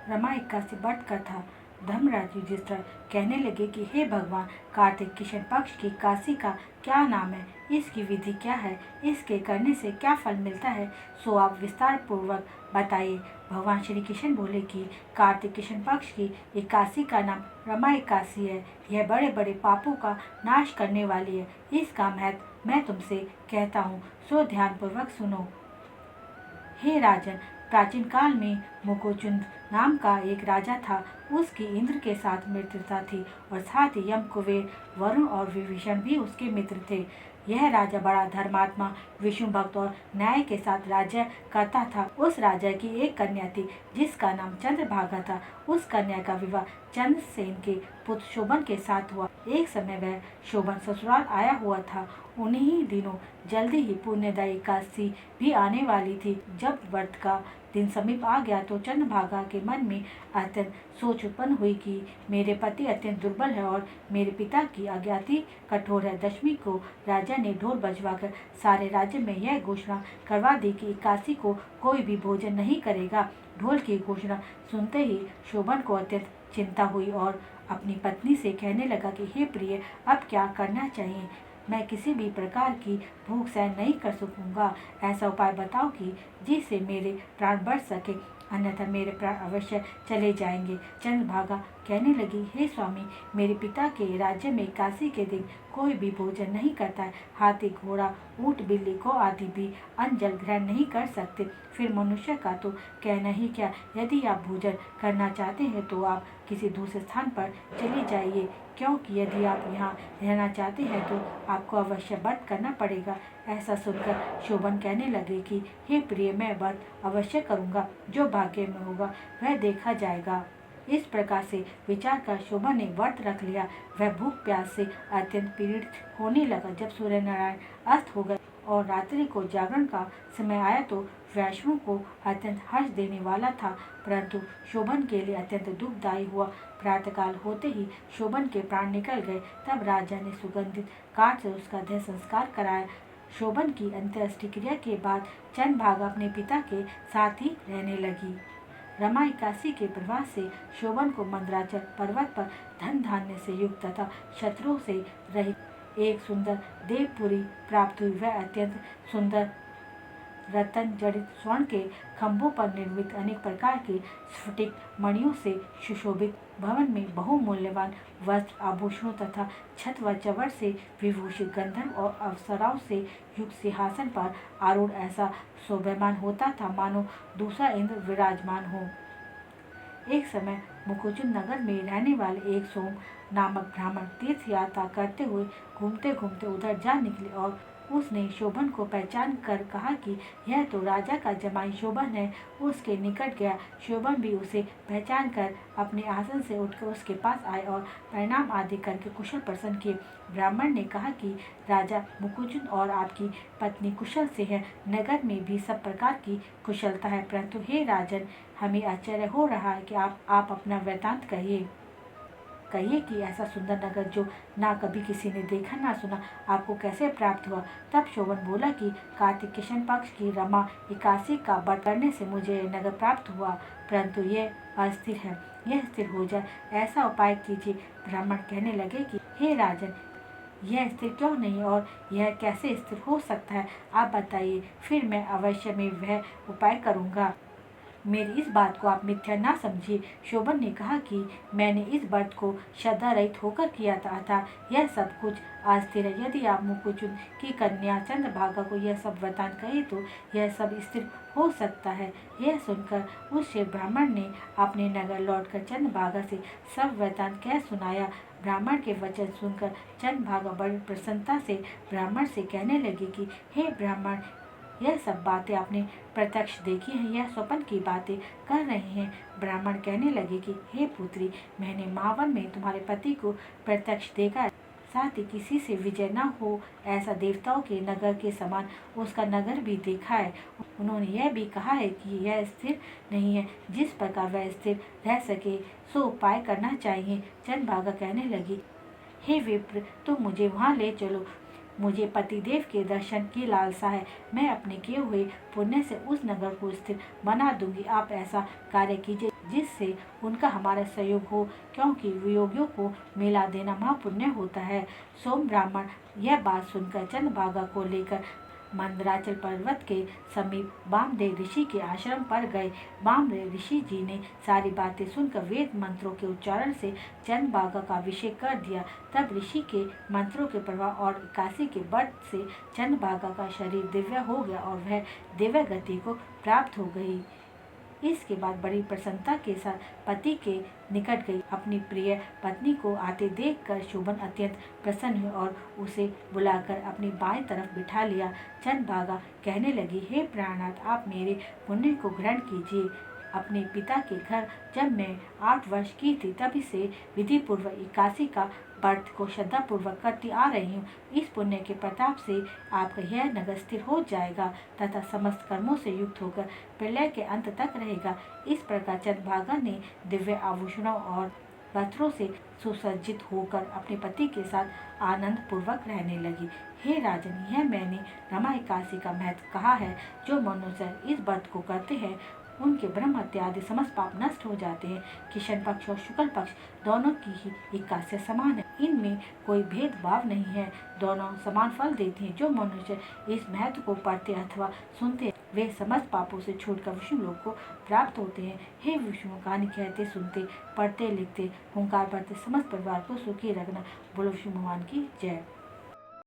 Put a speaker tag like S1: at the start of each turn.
S1: रमा 81 बढ़कर था। धर्मराज युधिष्ठिर कहने लगे कि हे भगवान, कार्तिक कृष्ण पक्ष की काशी का क्या नाम है, इसकी विधि क्या है, इसके करने से क्या फल मिलता है, सो आप विस्तार पूर्वक बताइए। भगवान श्री कृष्ण बोले कि कार्तिक कृष्ण पक्ष की एकादशी का नाम रमा एकादशी है। यह बड़े बड़े पापों का नाश करने वाली है। इसका महत्व मैं तुमसे कहता हूँ, सो ध्यानपूर्वक सुनो। हे राजन, प्राचीन काल में मुकुचुंद नाम का एक राजा था। उसकी इंद्र के साथ मित्रता थी और साथ ही यम, कुबेर, वरुण और विभीषण भी उसके मित्र थे। यह राजा बड़ा धर्मात्मा, विष्णु भक्त और न्याय के साथ राज्य करता था। उस राजा की एक कन्या थी जिसका नाम चंद्रभागा था। उस कन्या का विवाह चंद्रसेन के पुत्र शोभन के साथ हुआ। एक समय वह शोभन ससुराल आया हुआ था। उन्हीं दिनों जल्दी ही पुण्यदायी एकादशी भी आने वाली थी। जब व्रत का दिन समीप आ गया तो चंद्रभागा के मन में अत्यंत सोच उत्पन्न हुई कि मेरे पति अत्यंत दुर्बल है और मेरे पिता की अज्ञाति कठोर है। दशमी को राजा ने ढोल बजवाकर सारे राज्य में यह घोषणा करवा दी कि एकादशी को कोई भी भोजन नहीं करेगा। ढोल की घोषणा सुनते ही शोभन को अत्यंत चिंता हुई और अपनी पत्नी से कहने लगा कि हे प्रिय, अब क्या करना चाहिए। मैं किसी भी प्रकार की भूख सहन नहीं कर सकूंगा। ऐसा उपाय बताओ कि जिससे मेरे प्राण बढ़ सके, अन्यथा मेरे प्राण अवश्य चले जाएंगे। चंद्रभागा कहने लगी, हे स्वामी, मेरे पिता के राज्य में एकादशी के दिन कोई भी भोजन नहीं करता है। हाथी, घोड़ा, ऊंट, बिल्ली को आदि भी अन्न जल ग्रहण नहीं कर सकते। फिर मनुष्य का तो कहना ही क्या। यदि आप भोजन करना चाहते हैं तो आप किसी दूसरे स्थान पर चले जाइए, क्योंकि यदि आप यहाँ रहना चाहते हैं तो आपको अवश्य व्रत करना पड़ेगा। ऐसा सुनकर शोभन कहने लगे कि हे प्रिय, मैं व्रत अवश्य करूँगा। जो भाग्य में होगा वह देखा जाएगा। इस प्रकार से विचार कर शोभन ने व्रत रख लिया। वह भूख प्यास से अत्यंत पीड़ित होने लगा। जब सूर्य नारायण अस्त हो गए और रात्रि को जागरण का समय आया तो वैष्णव को अत्यंत हर्ष देने वाला था, परंतु शोभन के लिए अत्यंत दुखदायी हुआ। प्रातःकाल होते ही शोभन के प्राण निकल गए। तब राजा ने सुगंधित काठ से उसका देह संस्कार कराया। शोभन की अंत्येष्टि क्रिया के बाद चंद्रभागा अपने पिता के साथ ही रहने लगी। रमा एकादशी के प्रभाव से शोभन को मंदराचल पर्वत पर धन धान्य से युक्त तथा शत्रुओं से रहित एक सुंदर देवपुरी प्राप्त हुई। वह अत्यंत सुंदर रतन जड़ित स्वर्ण के खंभों पर निर्मित अनेक प्रकार के स्फटिक मणियों से सुशोभित भवन में बहुमूल्यवान वस्त्र, आभूषणों तथा छत व चवर से विभूषित गंधर्व और अप्सराओं से युक्त सिंहासन पर आरूढ़ ऐसा शोभायमान होता था मानो दूसरा इंद्र विराजमान हो। एक समय मुकुचुंद नगर में रहने वाले एक सोम नामक ब्राह्मण तीर्थ यात्रा करते हुए घूमते घूमते उधर जा निकले और उसने शोभन को पहचान कर कहा कि यह तो राजा का जमाई शोभन है। उसके निकट गया। शोभन भी उसे पहचान कर अपने आसन से उठकर उसके पास आए और प्रणाम आदि करके कुशल प्रश्न किए। ब्राह्मण ने कहा कि राजा मुकुचुंद और आपकी पत्नी कुशल से है। नगर में भी सब प्रकार की कुशलता है, परंतु हे राजन, हमें आश्चर्य हो रहा है कि आप अपना वृतांत कहिए कि ऐसा सुंदर नगर जो ना कभी किसी ने देखा ना सुना, आपको कैसे प्राप्त हुआ। तब शोभन बोला कि कार्तिक कृष्ण पक्ष की रमा एकादशी का व्रत करने से मुझे यह नगर प्राप्त हुआ, परंतु यह अस्थिर है। यह स्थिर हो जाए ऐसा उपाय कीजिए। ब्राह्मण कहने लगे कि हे राजन, यह स्थिर क्यों नहीं और यह कैसे स्थिर हो सकता है, आप बताइए, फिर मैं अवश्य में वह उपाय करूँगा। मेरी इस बात को आप मिथ्या ना समझिए। शोभन ने कहा कि मैंने इस व्रत को श्रद्धा रहित होकर किया था, अतः यह सब कुछ अस्थिर है। यदि आप मुकुचुंद की कन्या चंद्रभागा को यह सब वृतांत कहे तो यह सब स्थिर हो सकता है। यह सुनकर उस शेर ब्राह्मण ने अपने नगर लौटकर चंद्रभागा से सब वृतांत कह सुनाया। ब्राह्मण के वचन सुनकर चंद्रभागा बड़ी प्रसन्नता से ब्राह्मण से कहने लगी कि हे ब्राह्मण, यह सब बातें आपने प्रत्यक्ष देखी हैं, यह स्वप्न की बातें कर रहे हैं। ब्राह्मण कहने लगे कि हे पुत्री, मैंने महावन में तुम्हारे पति को प्रत्यक्ष देखा है, साथ ही किसी से विजय न हो ऐसा देवताओं के नगर के समान उसका नगर भी देखा है। उन्होंने यह भी कहा है कि यह स्थिर नहीं है। जिस प्रकार वह स्थिर रह सके सो उपाय करना चाहिए। चंद्रभागा कहने लगी, हे विप्र, तुम मुझे वहाँ ले चलो। मुझे पतिदेव के दर्शन की लालसा है। मैं अपने किए हुए पुण्य से उस नगर को स्थिर बना दूंगी। आप ऐसा कार्य कीजिए जिससे उनका हमारा सहयोग हो, क्योंकि वियोगियों को मिला देना महापुण्य होता है। सोम ब्राह्मण यह बात सुनकर चंद्रभागा को लेकर मंदराचल पर्वत के समीप वामदेव ऋषि के आश्रम पर गए। वामदेव ऋषि जी ने सारी बातें सुनकर वेद मंत्रों के उच्चारण से चंद्रभागा का अभिषेक कर दिया। तब ऋषि के मंत्रों के प्रभाव और काशी के बट से चंद्रभागा का शरीर दिव्य हो गया और वह दिव्य गति को प्राप्त हो गई। इसके बाद बड़ी प्रसन्नता के साथ पति के निकट गई। अपनी प्रिय पत्नी को आते देखकर शोभन अत्यंत प्रसन्न हुई और उसे बुलाकर अपनी बाएं तरफ बिठा लिया। चंद्रभागा कहने लगी, हे प्राणनाथ, आप मेरे पुण्य को ग्रहण कीजिए। अपने पिता के घर जब मैं 8 वर्ष की थी तभी से विधि पूर्वक काशी का व्रत को श्रद्धा पूर्वक करती आ रही हूँ। इस पुण्य के प्रताप से आपका यह नगर स्थिर हो जाएगा तथा समस्त कर्मों से युक्त होकर प्रलय के अंत तक रहेगा। इस प्रकार चंद्रभागा ने दिव्य आभूषणों और वस्त्रों से सुसज्जित होकर अपने पति के साथ आनंद पूर्वक रहने लगी। हे राजन, यह मैंने रमा एकादशी का महत्व कहा है। जो मनुष्य इस व्रत को करते हैं उनके ब्रह्म हत्या आदि समस्त पाप नष्ट हो जाते हैं। कृष्ण पक्ष और शुक्ल पक्ष दोनों की ही एकादशी समान है, इनमें कोई भेदभाव नहीं है, दोनों समान फल देती हैं। जो मनुष्य इस महत्व को पढ़ते अथवा सुनते हैं वे समस्त पापों से छूटकर विष्णु लोक को प्राप्त होते हैं। हे विष्णु, कहानी कहते सुनते पढ़ते लिखते हुंकार भरते समस्त परिवार को सुखी रखना। बोलो विष्णु भगवान की जय।